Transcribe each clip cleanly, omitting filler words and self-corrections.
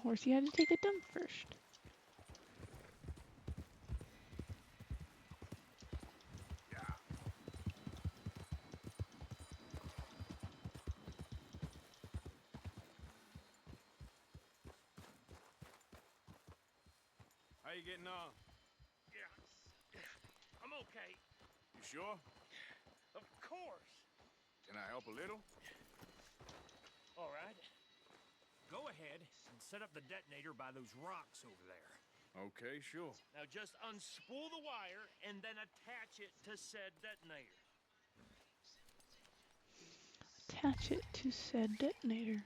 Horsey had to take a dump first. How you getting on? Yeah, I'm okay. You sure? Of course. Can I help a little? All right. Go ahead and set up the detonator by those rocks over there. Okay, sure. Now just unspool the wire and then attach it to said detonator. Attach it to said detonator.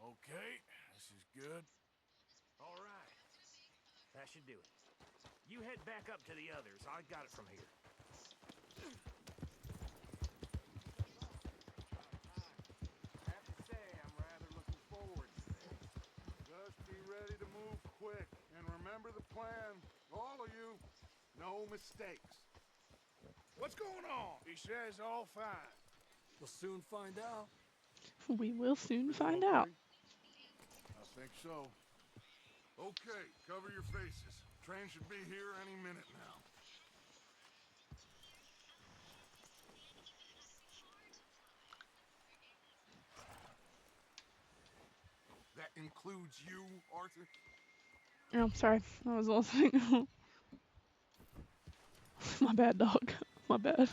Okay, this is good. All right. That should do it. You head back up to the others. I got it from here. I have to say, I'm rather looking forward to this. Just be ready to move quick, and remember the plan. All of you, no mistakes. What's going on? He says all fine. We'll soon find out. We will soon Everything find out. okay? I think so. Okay, cover your faces. Train should be here any minute now. That includes you, Arthur? Oh, I'm sorry. I was listening. My bad, dog. My bad.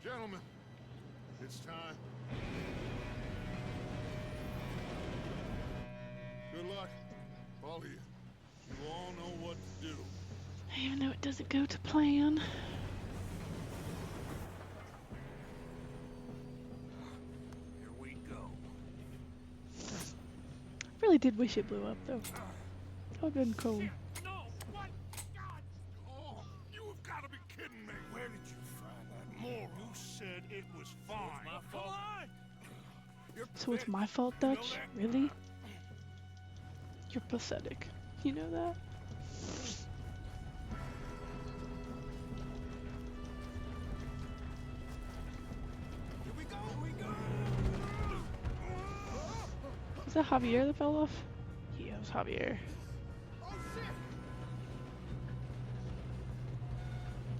Gentlemen, it's time. Good luck. All of you. You all know what to do. Even though it doesn't go to plan. Here we go. I really did wish it blew up, though. That would've been cool. No! What? God! Oh, you have got to be kidding me. Where did you find that moron? You said it was fine. My fault. So it's my fault, Dutch? Really? You're pathetic. You know that? Here we go, here we go! Was that Javier that fell off? Yeah, it was Javier. Oh shit!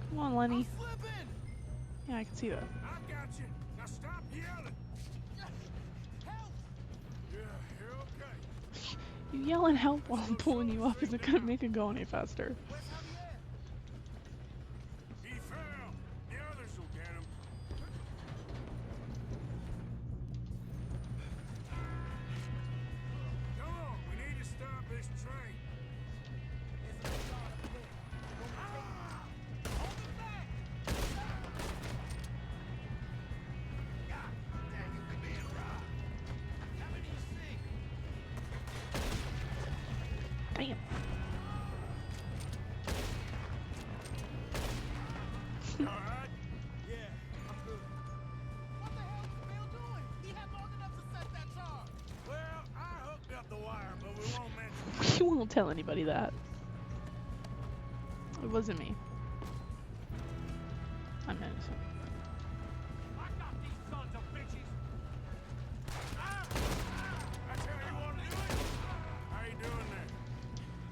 Come on, Lenny. I'm slipping! Yeah, I can see that. I got you. Now stop yelling. Help! Yeah, you're okay. You yelling help while I'm pulling you up isn't gonna make it go any faster. Where's Javier? He fell. The others will get him. Come on, we need to stop this train. Damn. All right? Yeah, I'm good. What the hell is Bill doing? He had long enough to set that charge. Well, I hooked up the wire, but we won't mention You won't tell anybody that. It wasn't me. I'm innocent. I got these sons of bitches! That's how you want to do it? How you doing there?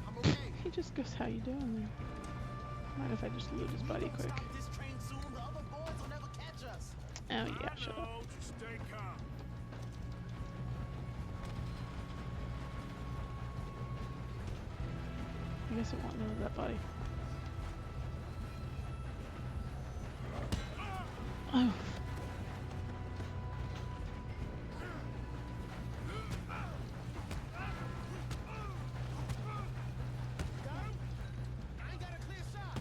I'm okay. He just goes, how you doing there? Mind if I just loot his body quick? Stop this train soon. The other boys will never catch us. Oh yeah, shut up. No, just stay calm. I guess it won't know that body. Oh. I ain't got a clear shot.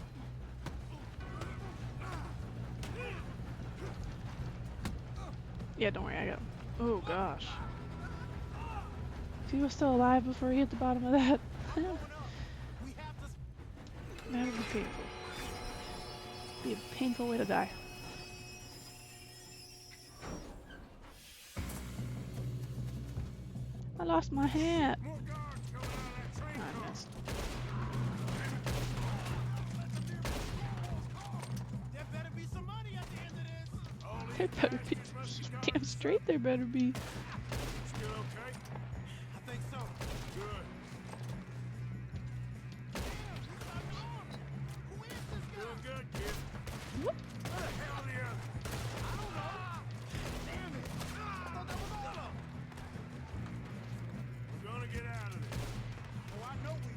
Yeah, don't worry, I got him. Oh gosh. he was still alive before he hit the bottom of that, I'm going up. We have to. that would be painful. Be a painful way to die. I lost my hat. More guards coming out of that train I car. missed. There better be some money at the end of this. All these There better be. passengers must be Damn gone. straight there better be. Still okay? I think so. Good. Damn, he's got an arm. Who is this guy? Doing good, kid. What? Where the hell are the others? I don't know. Damn it. I thought that was all of them. We're gonna get out of this. Oh, I know we.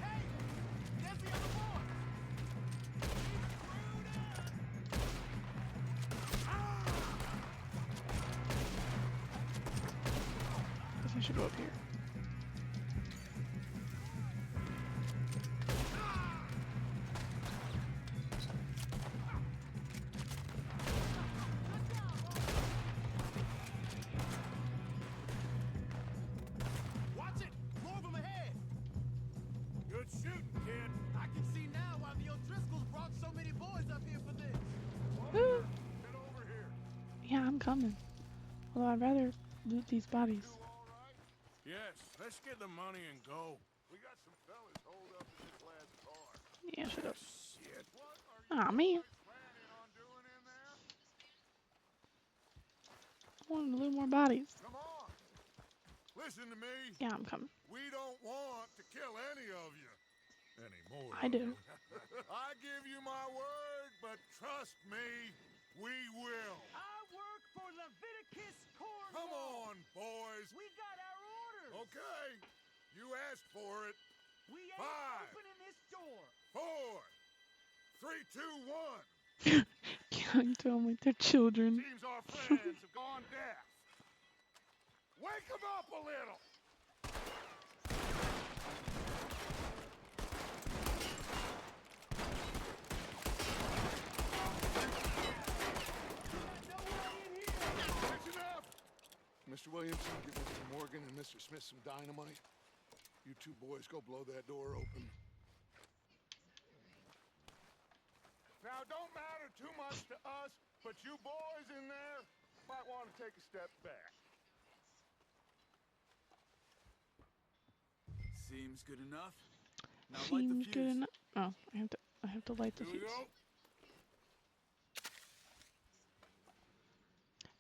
Hey, there's the other boy. Guess I should go up here. Watch it. More of them ahead. Good shooting, kid. I can see now why the O'Driscolls brought so many boys up here for this. Woo. Get over here. Yeah, I'm coming. Although I'd rather loot these bodies. You all right? Yes. Let's get the money and go. We got some fellas holed up in this last car. Yeah, shut up. Shit. What are you Aw, man. planning on doing in there? I wanted to loot more bodies. Come on. Listen to me. Yeah, I'm coming. We don't want to kill any of you. Anymore. I do. I give you my word, but trust me, we will. I work for Leviticus Corps. Come on, boys. We got our orders. Okay. You asked for it. We ain't 5, opening this door. 4, 3, 2, 1. Killing to them like they're children. Seems our friends have gone deaf. Wake them up a little. That's enough. Mr. Williamson, give Mr. Morgan and Mr. Smith some dynamite. You two boys go blow that door open. Now, it don't matter too much to us, but you boys in there might want to take a step back. Seems good enough. Now light the Seems fuse. good enough. Oh, I have to light the Here we fuse. go.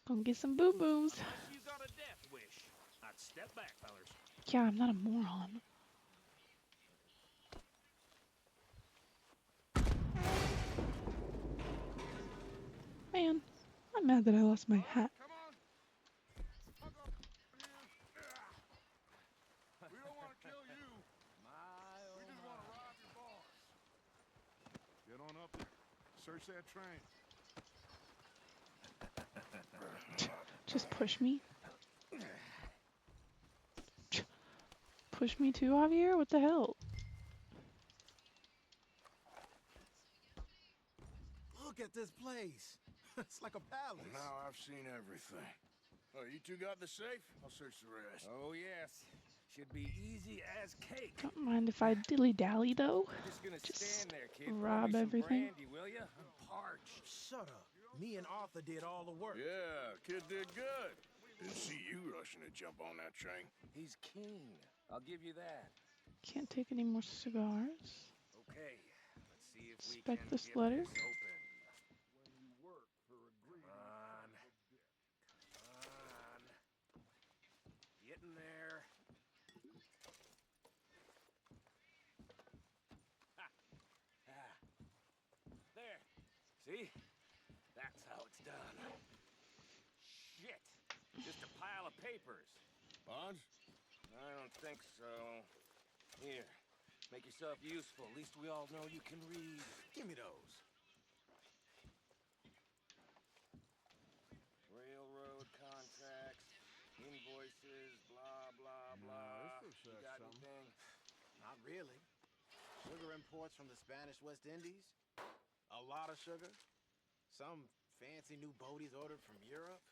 Gonna get some boom booms. Unless you got a death wish. I'd step back, fellers. Yeah, I'm not a moron. Man, I'm mad that I lost my hat. Come on. Hug up. We don't want to kill you. We just want to rob your boss. Get on up there. Search that train. Just push me. Push me too, Javier? What the hell? Look at this place. It's like a palace. Now I've seen everything. Oh, you two got the safe? I'll search the rest. Oh, yes. Should be easy as cake. Don't mind if I dilly-dally, though. Just gonna Just stand there, kid. rob Pour me some everything. brandy, will ya? I'm parched. Shut up. Me and Arthur did all the work. Yeah, kid did good. Didn't see you rushing to jump on that train. He's keen. I'll give you that. Can't take any more cigars. Okay, let's see if we Inspect can this get letter. this open. Come on. Come on. Get in there. Ha. Ah. There. See? That's how it's done. Shit. Just a pile of papers. Bonds? I don't think so. Here. Make yourself useful. At least we all know you can read. Give me those. Railroad contracts, invoices, blah, blah, blah. this looks You like got something. anything? Not really. Sugar imports from the Spanish West Indies. A lot of sugar. Some fancy new boaties ordered from Europe.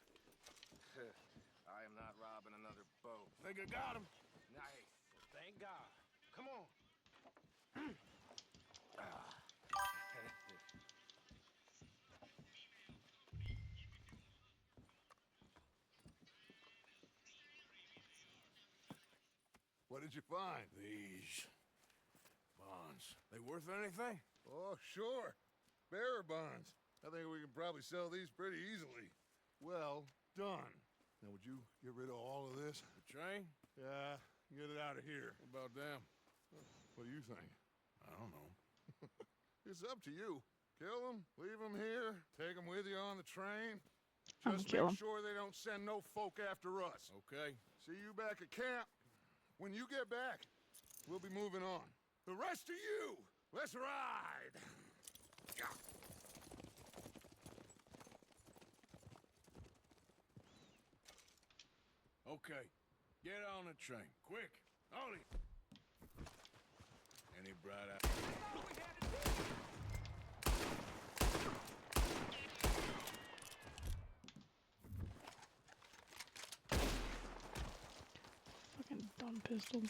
I am not robbing another boat. Think I got him? Nice. Thank God. Come on. What did you find? These bonds. They worth anything? Oh, sure. Bearer bonds. I think we can probably sell these pretty easily. Well done. Now, would you get rid of all of this? The train? Yeah, get it out of here. What about them? What do you think? I don't know. It's up to you. Kill them, leave them here, take them with you on the train. I'ma Just kill make 'em. sure they don't send no folk after us. Okay. See you back at camp. When you get back, we'll be moving on. The rest of you, let's ride! Okay. Get on the train. Quick. Ollie. Any bright Fucking dumb pistol.